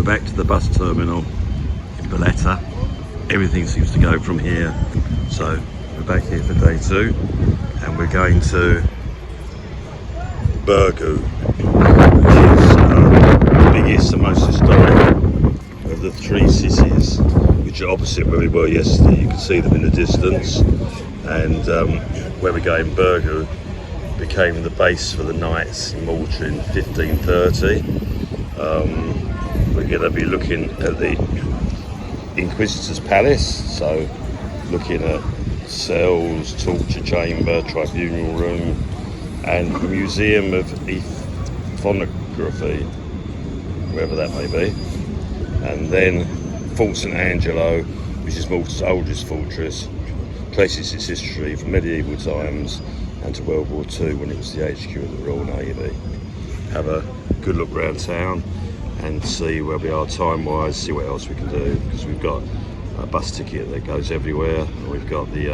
back to the bus terminal in Malta. Everything seems to go from here. So we're back here for day 2 and we're going to Burgu, which is the biggest and most historic of the 3 cities, which are opposite where we were yesterday. You can see them in the distance. And where we're going, Burgu, became the base for the knights in Malta in 1530. We're going to be looking at the Inquisitor's Palace, so looking at cells, torture chamber, tribunal room, and the Museum of Ethnography, wherever that may be. And then Fort St Angelo, which is Malta's oldest fortress, traces its history from medieval times and to World War II when it was the HQ of the Royal Navy. Have a good look around town and see where we are time-wise, see what else we can do, because we've got a bus ticket that goes everywhere, and we've got the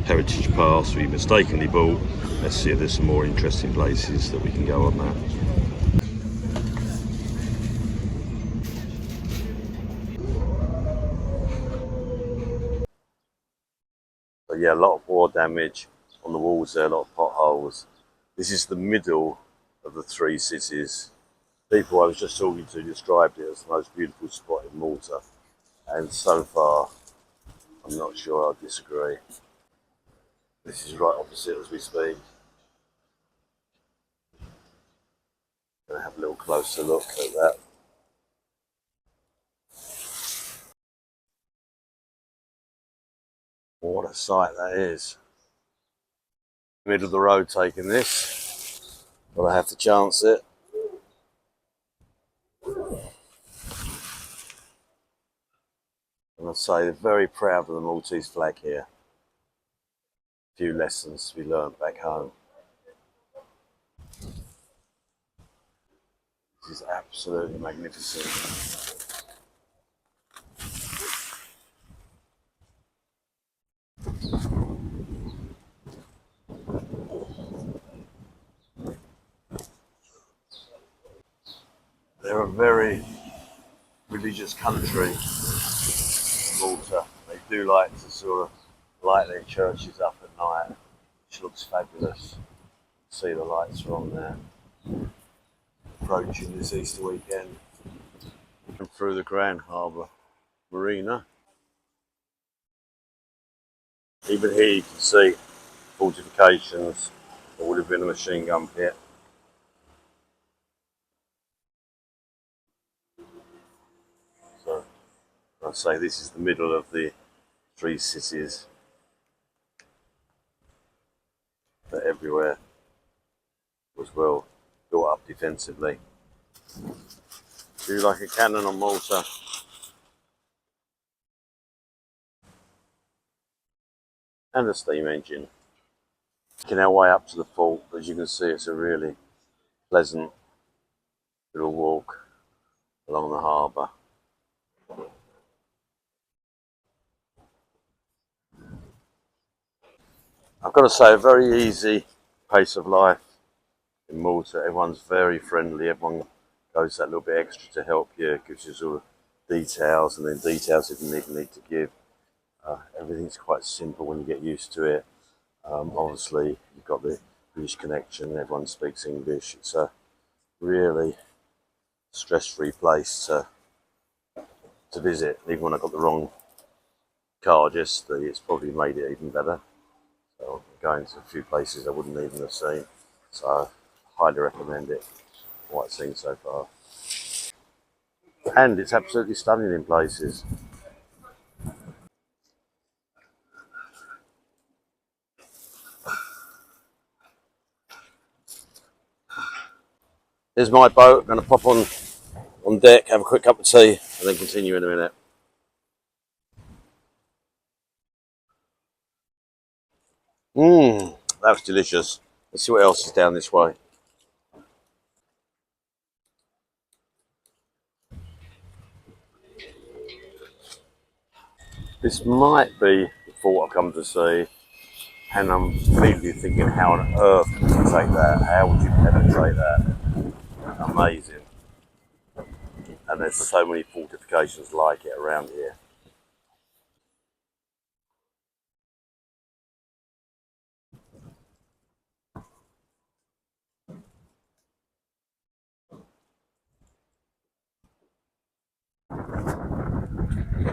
Heritage Pass we mistakenly bought. Let's see if there's some more interesting places that we can go on that. But yeah, a lot of war damage on the walls there, a lot of potholes. This is the middle of the 3 cities. People I was just talking to described it as the most beautiful spot in Malta, and so far I'm not sure I disagree. This is right opposite as we speak. Gonna have a little closer look at that. What a sight that is. Middle of the road taking this, but I have to chance it. And I'd say they're very proud of the Maltese flag here. A few lessons to be learnt back home. This is absolutely magnificent. They're a very religious country, Malta. They do like to sort of light their churches up at night, which looks fabulous. See the lights are on there. Approaching this Easter weekend. And through the Grand Harbour Marina. Even here you can see fortifications. There would have been a machine gun pit. So I'd say this is the middle of the 3 cities. But everywhere was well built up defensively. Do you like a cannon on Malta? And a steam engine. Making our way up to the fort. As you can see, it's a really pleasant little walk along the harbour. I've got to say, a very easy pace of life in Malta. Everyone's very friendly. Everyone goes that little bit extra to help you, gives you sort of details, and then details if you even need to give. Everything's quite simple when you get used to it. Obviously, you've got the British connection. Everyone speaks English. It's a really stress-free place to visit. Even when I got the wrong card yesterday, it's probably made it even better. So I'm going to a few places I wouldn't even have seen. So I highly recommend it, what I've seen so far. And it's absolutely stunning in places. Here's my boat. I'm going to pop on deck, have a quick cup of tea, and then continue in a minute. That was delicious. Let's see what else is down this way. This might be the fort I've come to see, and I'm immediately thinking, how on earth would you take that? How would you penetrate that? Amazing. and there's so many fortifications like it around here.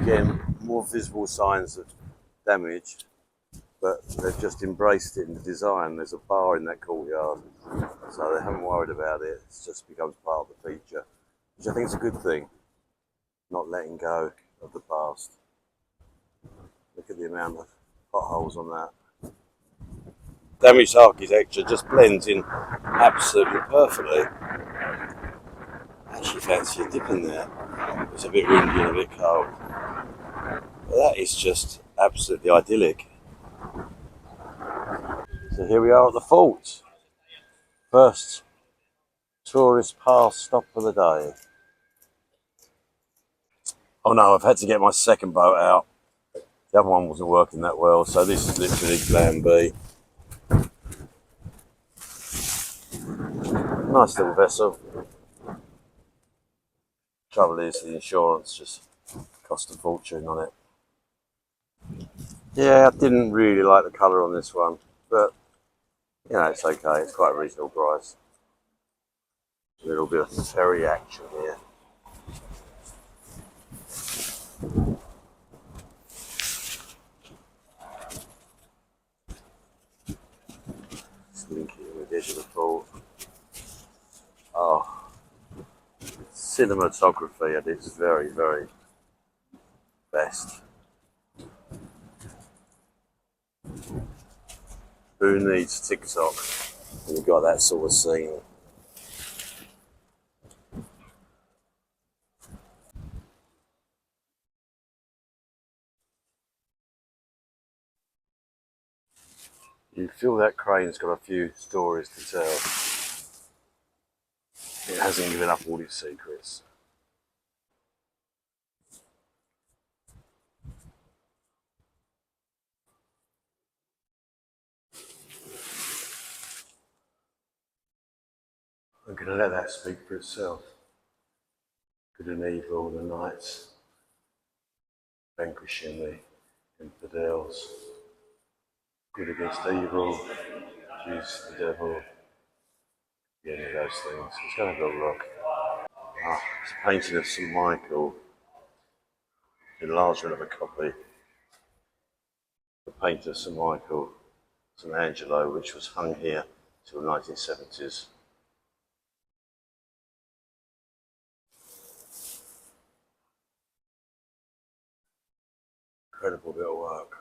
Again, more visible signs of damage, but they've just embraced it in the design. There's a bar in that courtyard, so they haven't worried about it. It just becomes part of the feature, which I think is a good thing, not letting go of the past. Look at the amount of potholes on that. Damaged architecture just blends in absolutely perfectly. I actually fancy a dip in there. It's a bit windy and a bit cold. But that is just absolutely idyllic. So here we are at the fort. First tourist pass stop for the day. Oh no, I've had to get my second boat out. The other one wasn't working that well, so this is literally plan B. Nice little vessel. Trouble is, the insurance just cost a fortune on it. Yeah, I didn't really like the colour on this one, but you know, it's okay. It's quite a reasonable price. A little bit of ferry action here. Slinky with the edge of the fort. Oh, cinematography at its very, very best. Who needs TikTok when you've got that sort of scene? You feel that crane's got a few stories to tell. It hasn't given up all its secrets. I'm going to let that speak for itself. Good and evil, the knights vanquishing the infidels. Good against evil, Jesus the devil, any of those things. Let's go and have a look. Ah, it's a painting of St. Michael, enlargement of a copy. The painter St. Michael, St. Angelo, which was hung here till the 1970s. Incredible bit of work.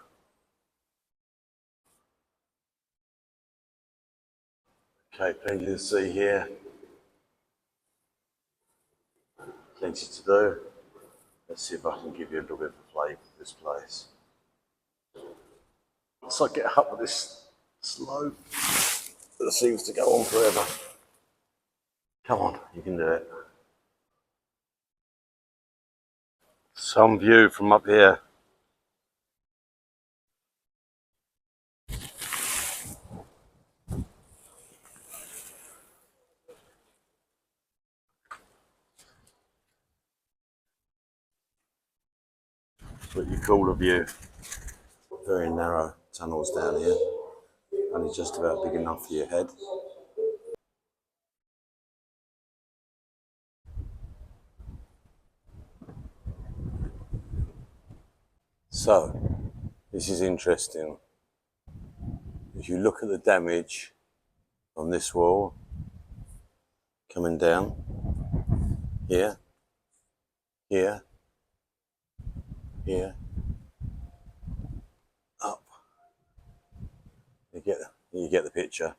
Okay, plenty to see here. Plenty to do. Let's see if I can give you a little bit of a flavour of this place. Once I get up this slope that seems to go on forever. Come on, you can do it. Some view from up here. What you call a view. Very narrow tunnels down here. Only just about big enough for your head. So, this is interesting. If you look at the damage on this wall, coming down, here, here, here, up. You get the picture.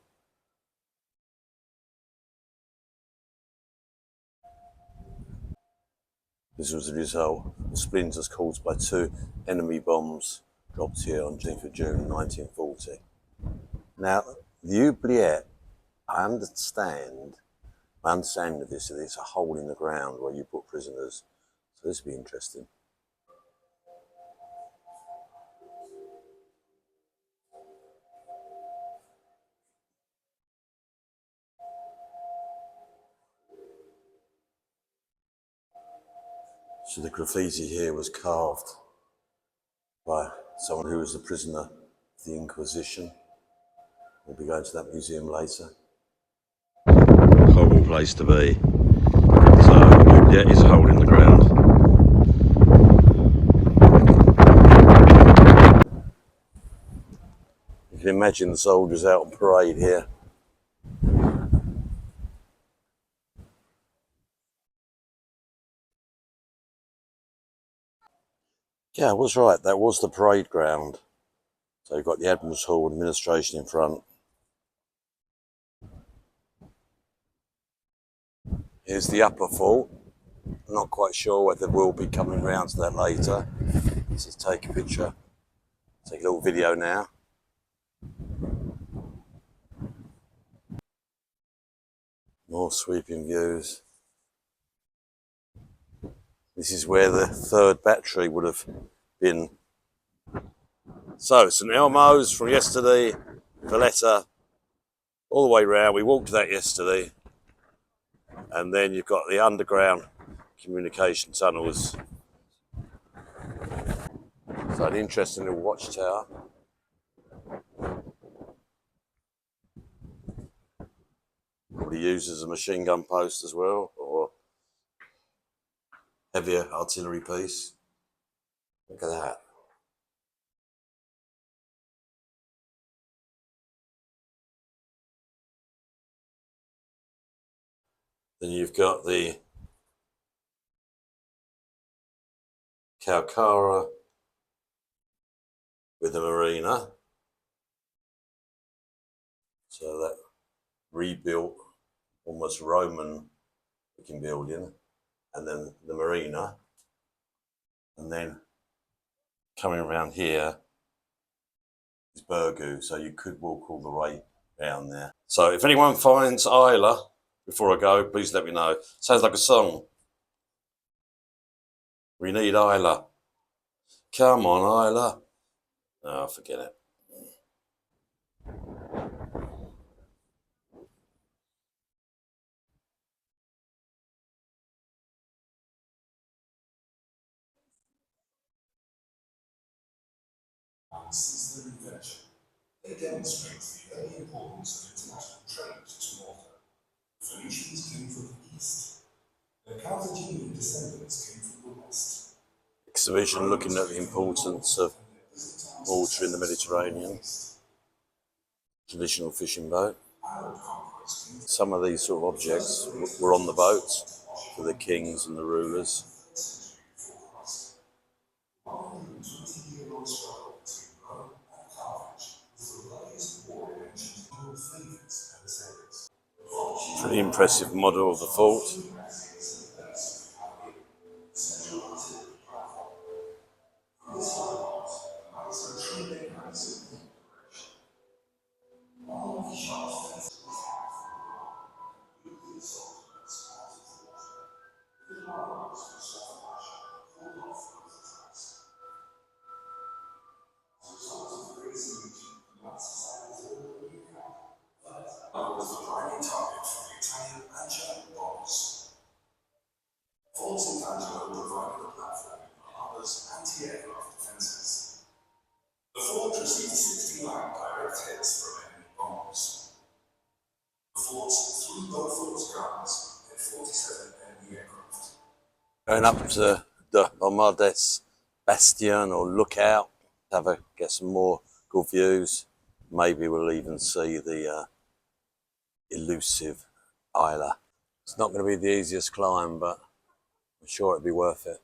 This was the result of splinters caused by 2 enemy bombs dropped here on 10th of June 1940. Now, the oubliette, my understanding of this is it's a hole in the ground where you put prisoners. So this will be interesting. So the graffiti here was carved by someone who was a prisoner of the Inquisition. We'll be going to that museum later. Horrible place to be. So, yeah, it's a hole in the ground. You can imagine the soldiers out on parade here. Yeah, I was right. That was the parade ground. So you've got the Admiral's Hall administration in front. Here's the upper fort. I'm not quite sure whether we'll be coming round to that later. Let's just take a picture. Take a little video now. More sweeping views. This is where the third battery would have been. So, St Elmo's from yesterday, Valletta, all the way round. We walked that yesterday. And then you've got the underground communication tunnels. So an interesting little watchtower. Probably used as a machine gun post as well, or heavier artillery piece. Look at that. Then you've got the Calcara with the marina. So that rebuilt, almost Roman looking building. And then the marina. And then coming around here is Burgoo. So you could walk all the way down there. So if anyone finds Isla before I go, please let me know. Sounds like a song. We need Isla. Come on, Isla. Oh, forget it. Since their invention, they demonstrate the early importance of international trade to Malta. The Phoenicians came from the east. Their Carthaginian descendants came from the west. Exhibition looking at the importance of water in the Mediterranean. Traditional fishing boat. Some of these sort of objects were on the boats for the kings and the rulers. Pretty impressive model of the fort. Was the primary target for the Italian Angelo bombs. Forts in Angelo provided a platform for Harbour's anti-aircraft defences. The fort received 69 direct hits from enemy bombs. The forts, through both its guns, hit 47 enemy aircraft. Going up to the Bombardes Bastion or Lookout, get some more good views. Maybe we'll even see the elusive Isla. It's not going to be the easiest climb, but I'm sure it'll be worth it.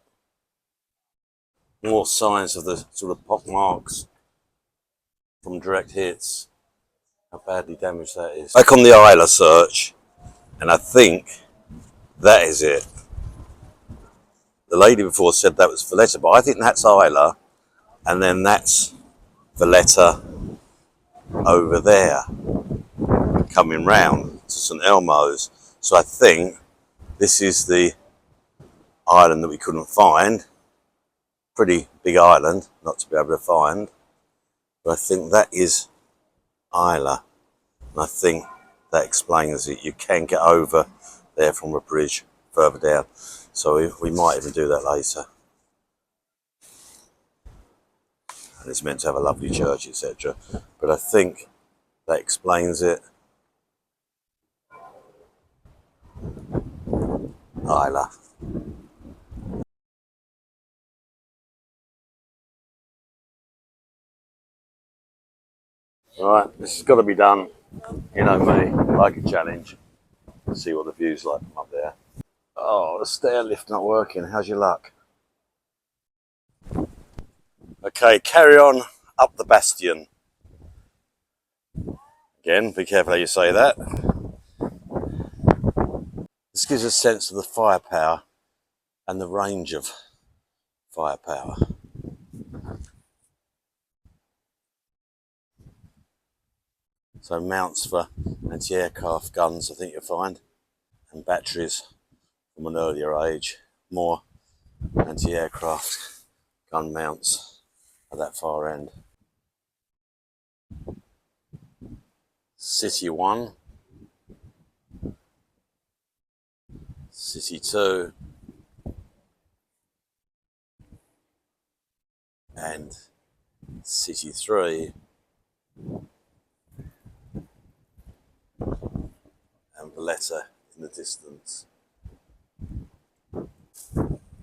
More signs of the sort of pock marks from direct hits. How badly damaged that is. Back on the Isla search, and I think that is it. The lady before said that was Valletta, but I think that's Isla, and then that's Valletta over there, coming round to St Elmo's. So I think this is the island that we couldn't find. Pretty big island, not to be able to find. But I think that is Isla. And I think that explains it. You can get over there from a bridge further down. So we might even do that later. And it's meant to have a lovely church, etc. But I think that explains it. Isla. Right, this has got to be done. You know me, like a challenge. See what the view's like from up there. Oh, the stair lift not working. How's your luck? Okay, carry on up the bastion. Again, be careful how you say that. This gives a sense of the firepower and the range of firepower. So mounts for anti-aircraft guns, I think you'll find, and batteries from an earlier age. More anti-aircraft gun mounts at that far end. City 1, City 2, and City 3, and Valletta in the distance.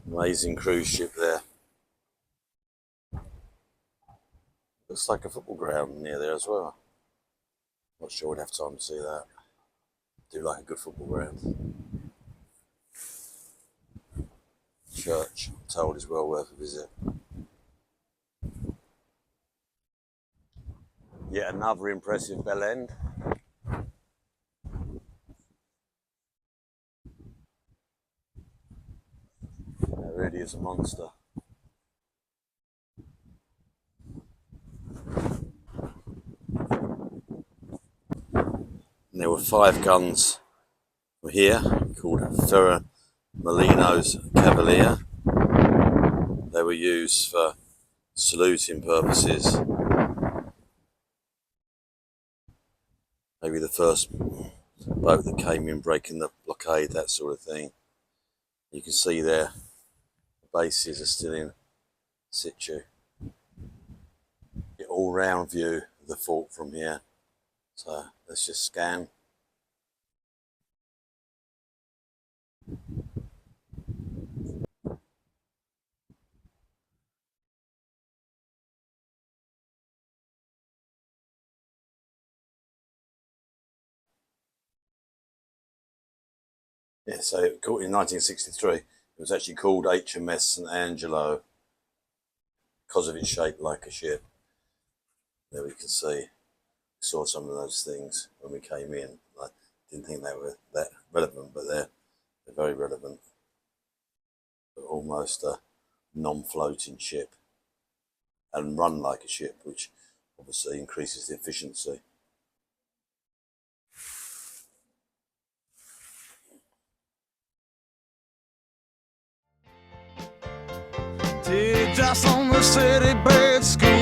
Amazing cruise ship there. Looks like a football ground near there as well. Not sure we'd have time to see that. Do like a good football ground. Church, I'm told, is well worth a visit. Yet another impressive bell end. That really is a monster. And there were 5 guns here called Ferro Molino's Cavalier. They were used for saluting purposes. Maybe the first boat that came in breaking the blockade, that sort of thing. You can see there the bases are still in situ. Get all round view of the fort from here. So let's just scan. Yeah, so in 1963, it was actually called HMS St Angelo because of its shape like a ship. There we can see, saw some of those things when we came in. I didn't think they were that relevant, but they're very relevant. But almost a non-floating ship and run like a ship, which obviously increases the efficiency. Teardrops on the city bed, school